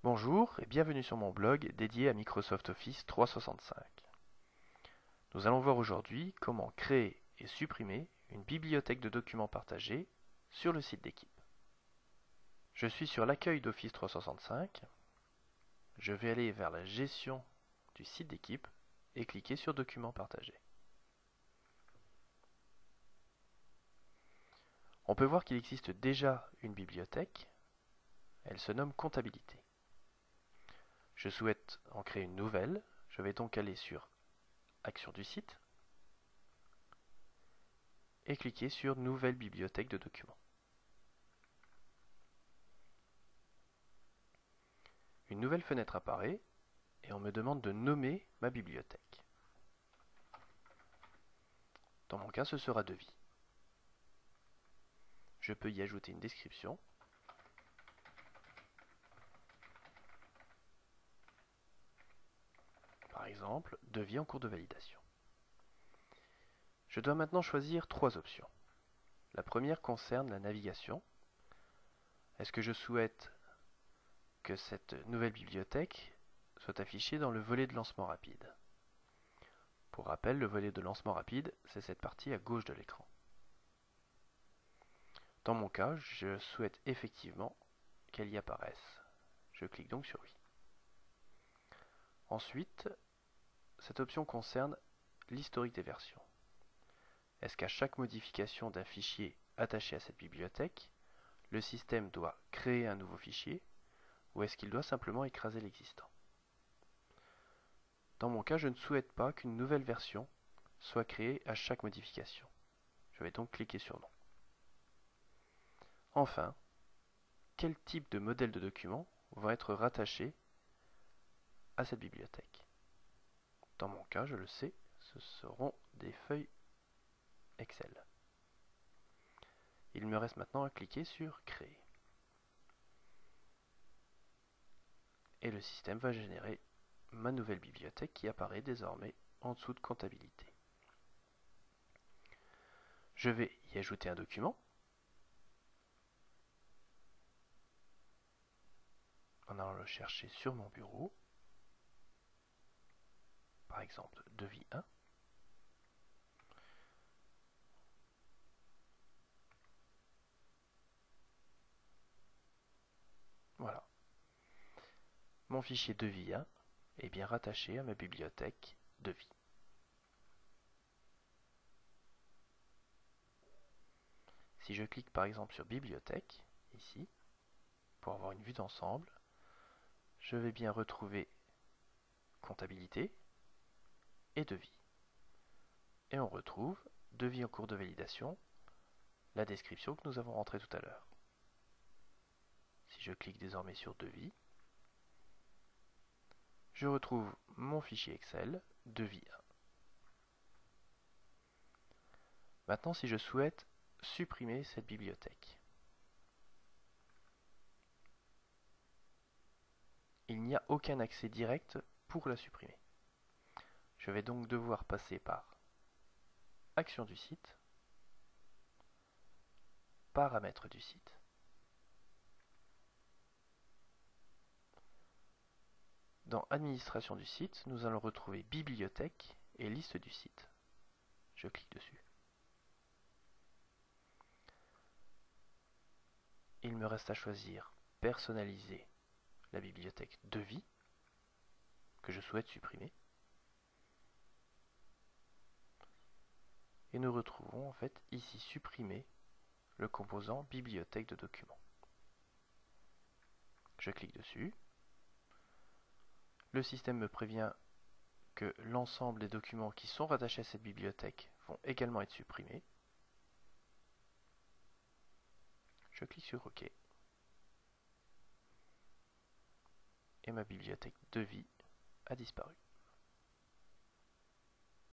Bonjour et bienvenue sur mon blog dédié à Microsoft Office 365. Nous allons voir aujourd'hui comment créer et supprimer une bibliothèque de documents partagés sur le site d'équipe. Je suis sur l'accueil d'Office 365. Je vais aller vers la gestion du site d'équipe et cliquer sur Documents partagés. On peut voir qu'il existe déjà une bibliothèque. Elle se nomme Comptabilité. Je souhaite en créer une nouvelle. Je vais donc aller sur Action du site et cliquer sur Nouvelle bibliothèque de documents. Une nouvelle fenêtre apparaît et on me demande de nommer ma bibliothèque. Dans mon cas, ce sera devis. Je peux y ajouter une description. Par exemple, devis en cours de validation. Je dois maintenant choisir trois options. La première concerne la navigation. Est-ce que je souhaite que cette nouvelle bibliothèque soit affichée dans le volet de lancement rapide? Pour rappel, le volet de lancement rapide, c'est cette partie à gauche de l'écran. Dans mon cas, je souhaite effectivement qu'elle y apparaisse. Je clique donc sur oui. Ensuite, cette option concerne l'historique des versions. Est-ce qu'à chaque modification d'un fichier attaché à cette bibliothèque, le système doit créer un nouveau fichier ou est-ce qu'il doit simplement écraser l'existant? Dans mon cas, je ne souhaite pas qu'une nouvelle version soit créée à chaque modification. Je vais donc cliquer sur non. Enfin, quel type de modèle de document va être rattaché à cette bibliothèque? Dans mon cas, je le sais, ce seront des feuilles Excel. Il me reste maintenant à cliquer sur Créer. Et le système va générer ma nouvelle bibliothèque qui apparaît désormais en dessous de Comptabilité. Je vais y ajouter un document. En allant le chercher sur mon bureau. Par exemple, devis 1. Voilà. Mon fichier devis 1 est bien rattaché à ma bibliothèque devis. Si je clique par exemple sur bibliothèque, ici, pour avoir une vue d'ensemble, je vais bien retrouver comptabilité et devis. Et on retrouve devis en cours de validation, la description que nous avons rentrée tout à l'heure. Si je clique désormais sur devis, je retrouve mon fichier Excel, devis 1. Maintenant, si je souhaite supprimer cette bibliothèque, il n'y a aucun accès direct pour la supprimer. Je vais donc devoir passer par Action du site, Paramètres du site, dans Administration du site, nous allons retrouver Bibliothèque et Liste du site. Je clique dessus. Il me reste à choisir Personnaliser la bibliothèque devis que je souhaite supprimer. Et nous retrouvons en fait ici supprimer le composant bibliothèque de documents. Je clique dessus. Le système me prévient que l'ensemble des documents qui sont rattachés à cette bibliothèque vont également être supprimés. Je clique sur OK. Et ma bibliothèque devis a disparu.